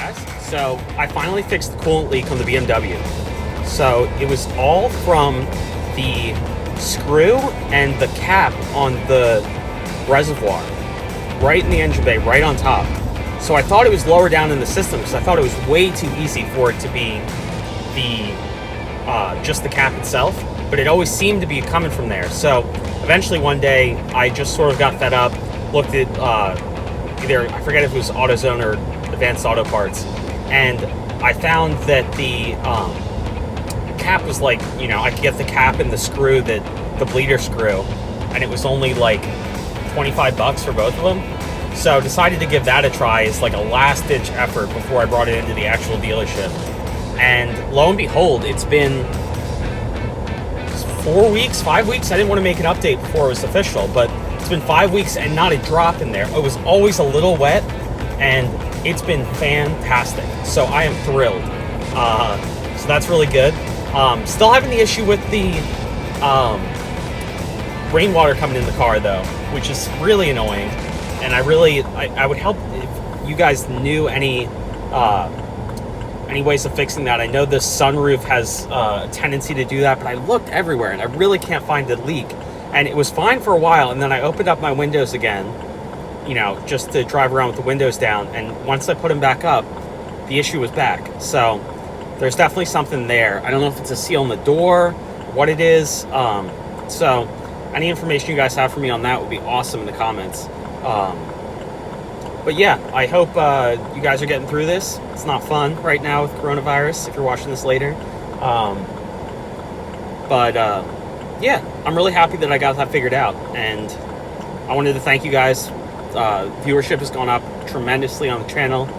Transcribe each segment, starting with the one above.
guys, so I finally fixed the coolant leak on the BMW. So it was all from the screw and the cap on the reservoir, right in the engine bay, right on top. So I thought it was lower down in the system because I thought it was way too easy for it to be the just the cap itself, but it always seemed to be coming from there. So eventually one day I just sort of got fed up, looked at either, I forget if it was AutoZone or Advanced Auto Parts, and I found that the cap was like, you know, I could get the cap and the screw, the bleeder screw, and it was only like 25 bucks for both of them. So decided to give that a try as like a last ditch effort before I brought it into the actual dealership. And lo and behold, it's been 4 weeks, 5 weeks. I didn't want to make an update before it was official, but it's been 5 weeks and not a drop in there. It was always a little wet, and it's been fantastic. So I am thrilled. So that's really good. Still having the issue with the rainwater coming in the car though, which is really annoying. And I would help if you guys knew any ways of fixing that. I know the sunroof has a tendency to do that, but I looked everywhere and I really can't find the leak. And it was fine for a while, and then I opened up my windows again, you know, just to drive around with the windows down. And once I put them back up, the issue was back. So there's definitely something there. I don't know if it's a seal in the door, what it is. So any information you guys have for me on that would be awesome in the comments. But yeah, I hope you guys are getting through this. It's not fun right now with coronavirus if you're watching this later. Yeah, I'm really happy that I got that figured out, and I wanted to thank you guys. Viewership has gone up tremendously on the channel.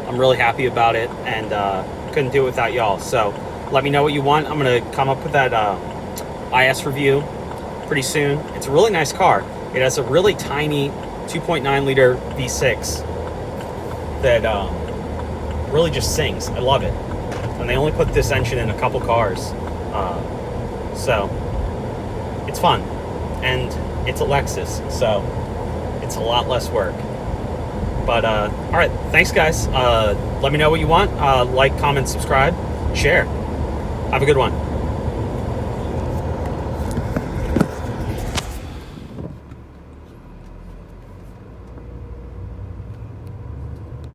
I'm really happy about it, and couldn't do it without y'all. So let me know what you want. I'm gonna come up with that IS review pretty soon. It's a really nice car. It has a really tiny 2.9 liter V6 that really just sings. I love it. And they only put this engine in a couple cars. So it's fun. And it's a Lexus, so it's a lot less work. But all right, thanks guys. Let me know what you want. Like, comment, subscribe, share. Have a good one.